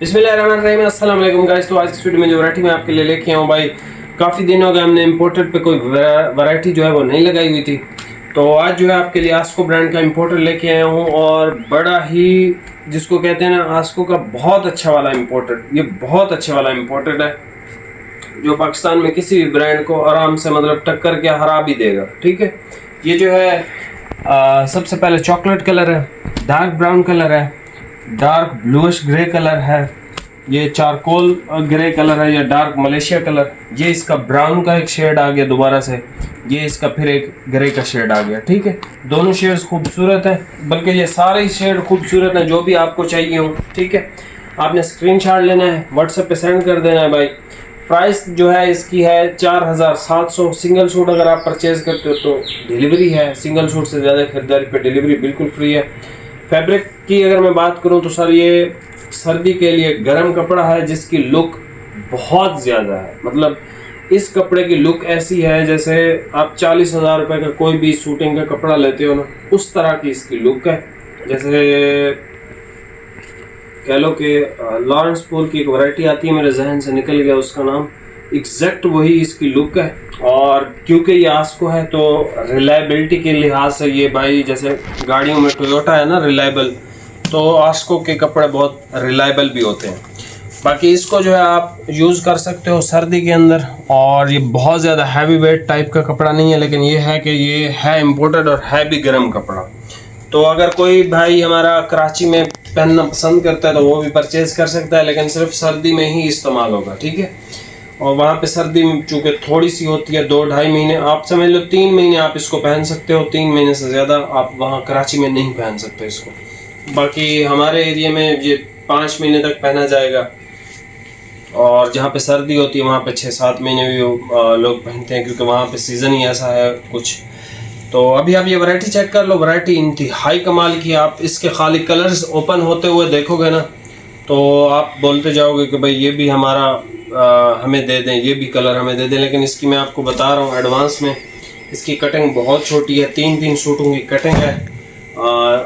बिस्मिल्लाहिर्रहमानिर्रहीम, अस्सलाम वालेकुम गाइस। तो आज इस वीडियो में जो वैरायटी मैं आपके लिए लेके आया हूँ भाई, काफ़ी दिन हो गए हमने इम्पोर्टेड पे कोई वैरायटी जो है वो नहीं लगाई हुई थी। तो आज जो है आपके लिए आस्को ब्रांड का इम्पोर्टेड लेके आया हूँ, और बड़ा ही जिसको कहते हैं ना आस्को का बहुत अच्छा वाला इम्पोर्टेड, ये बहुत अच्छे वाला इम्पोर्टेड है जो पाकिस्तान में किसी भी ब्रांड को आराम से मतलब टक्कर के हरा भी देगा। ठीक है, ये जो है सबसे पहले चॉकलेट कलर है, डार्क ब्राउन कलर है, डार्क ब्लूइश ग्रे कलर है, ये चारकोल ग्रे कलर है या डार्क मलेशिया कलर, ये इसका ब्राउन का एक शेड आ गया दोबारा से, ये इसका फिर एक ग्रे का शेड आ गया। ठीक है, दोनों शेड्स खूबसूरत हैं, बल्कि ये सारे ही शेड खूबसूरत हैं जो भी आपको चाहिए हो। ठीक है, आपने स्क्रीनशॉट लेना है, व्हाट्सएप पे सेंड कर देना है भाई। प्राइस जो है इसकी है 4700। सिंगल सूट अगर आप परचेज करते हो तो डिलीवरी है, सिंगल सूट से ज़्यादा खरीदारी पे डिलीवरी बिल्कुल फ्री है। फैब्रिक की अगर मैं बात करूं तो सर ये सर्दी के लिए गर्म कपड़ा है जिसकी लुक बहुत ज़्यादा है। मतलब इस कपड़े की लुक ऐसी है जैसे आप 40,000 रुपये का कोई भी शूटिंग का कपड़ा लेते हो ना, उस तरह की इसकी लुक है। जैसे कह लो कि लॉरेंस पोल की एक वैरायटी आती है, मेरे जहन से निकल गया उसका नाम, एग्जैक्ट वही इसकी लुक है। और क्योंकि ये आस्को है तो रिलायबिलिटी के लिहाज से ये भाई, जैसे गाड़ियों में टोयोटा है ना रिलायबल, तो आस्को के कपड़े बहुत रिलायबल भी होते हैं। बाकी इसको जो है आप यूज़ कर सकते हो सर्दी के अंदर, और ये बहुत ज़्यादा हैवी वेट टाइप का कपड़ा नहीं है, लेकिन ये है कि ये है इम्पोर्टेड और है भी गर्म कपड़ा। तो अगर कोई भाई हमारा कराची में पहनना पसंद करता है तो वो भी परचेज़ कर सकता है, लेकिन सिर्फ सर्दी में ही इस्तेमाल होगा। ठीक है, और वहाँ पे सर्दी चूँकि थोड़ी सी होती है, 2-2.5 महीने, आप समझ लो 3 महीने आप इसको पहन सकते हो, 3 महीने से ज़्यादा आप वहाँ कराची में नहीं पहन सकते इसको। बाकी हमारे एरिया में ये 5 महीने तक पहना जाएगा, और जहाँ पे सर्दी होती है वहाँ पे 6-7 महीने भी लोग पहनते हैं, क्योंकि वहाँ पे सीज़न ही ऐसा है कुछ। तो अभी आप ये वैरायटी चेक कर लो, वैरायटी इंतहाई कमाल की। आप इसके खाली कलर्स ओपन होते हुए देखोगे ना तो आप बोलते जाओगे कि भाई ये भी हमारा हमें दे दें, ये भी कलर हमें दे दें। लेकिन इसकी मैं आपको बता रहा हूँ एडवांस में, इसकी कटिंग बहुत छोटी है, 3-3 सूटों की कटिंग है।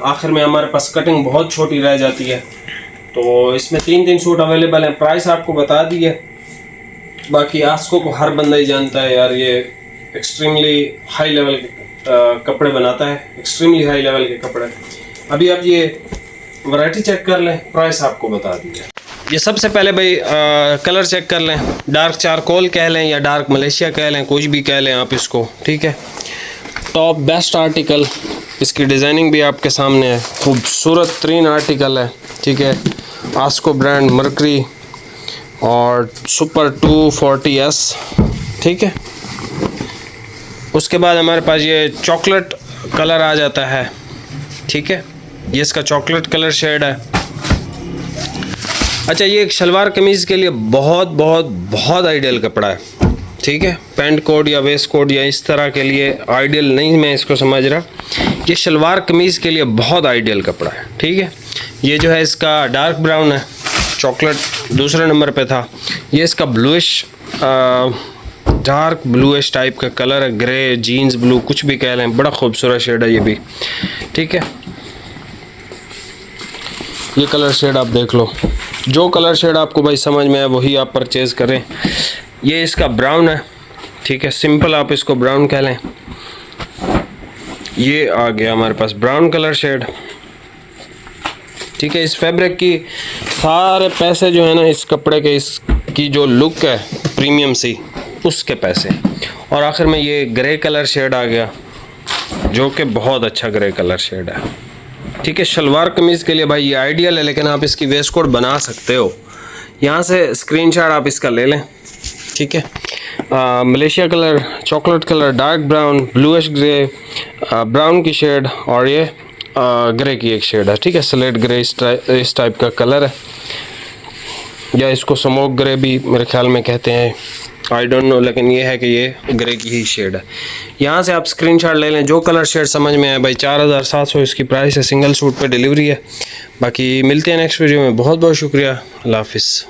आखिर में हमारे पास कटिंग बहुत छोटी रह जाती है, तो इसमें 3-3 सूट अवेलेबल हैं। प्राइस आपको बता दी है। बाकी आस्को को हर बंदा ही जानता है यार, ये एक्सट्रीमली हाई लेवल के कपड़े बनाता है, एक्सट्रीमली हाई लेवल के कपड़े। अभी आप ये वैरायटी चेक कर लें, प्राइस आपको बता दी है। ये सबसे पहले भाई कलर चेक कर लें, डार्क चारकोल कह लें या डार्क मलेशिया कह लें, कुछ भी कह लें आप इसको। ठीक है, टॉप बेस्ट आर्टिकल, इसकी डिज़ाइनिंग भी आपके सामने है, खूबसूरत तरीन आर्टिकल है। ठीक है, आस्को ब्रांड मर्करी और सुपर 240S। ठीक है, उसके बाद हमारे पास ये चॉकलेट कलर आ जाता है। ठीक है, ये इसका चॉकलेट कलर शेड है। अच्छा, ये एक शलवार कमीज़ के लिए बहुत बहुत बहुत आइडियल कपड़ा है। ठीक है, पैंट कोट या वेस्ट कोट या इस तरह के लिए आइडियल नहीं मैं इसको समझ रहा, ये शलवार कमीज़ के लिए बहुत आइडियल कपड़ा है। ठीक है, ये जो है इसका डार्क ब्राउन है, चॉकलेट दूसरे नंबर पे था। ये इसका ब्लूइश डार्क ब्लूइश टाइप का कलर है, ग्रे जीन्स ब्लू कुछ भी कह लें, बड़ा खूबसूरत शेड है ये भी। ठीक है, ये कलर शेड आप देख लो, जो कलर शेड आपको भाई समझ में आए वही आप परचेज़ करें। ये इसका ब्राउन है। ठीक है, सिंपल आप इसको ब्राउन कह लें। ये आ गया हमारे पास ब्राउन कलर शेड। ठीक है, इस फैब्रिक की सारे पैसे जो है ना इस कपड़े के, इसकी जो लुक है प्रीमियम सी, उसके पैसे। और आखिर में ये ग्रे कलर शेड आ गया जो कि बहुत अच्छा ग्रे कलर शेड है। ठीक है, शलवार कमीज़ के लिए भाई ये आइडियल है, लेकिन आप इसकी वेस्ट कोट बना सकते हो। यहाँ से स्क्रीनशॉट आप इसका ले लें। ठीक है, Malaysia colour, chocolate colour, dark brown, bluish grey, brown की शेड, और ये ग्रे की एक शेड है। ठीक है, स्लेट ग्रे इस टाइप का कलर है, या इसको स्मोक ग्रे भी मेरे ख्याल में कहते हैं, आई डोंट नो, लेकिन ये है कि ये ग्रे की ही शेड है। यहाँ से आप स्क्रीनशॉट ले लें, जो कलर शेड समझ में आए भाई। 4700 इसकी प्राइस है, सिंगल सूट पे डिलीवरी है। बाकी मिलते हैं नेक्स्ट वीडियो में। बहुत बहुत शुक्रिया, अल्लाह हाफिज़।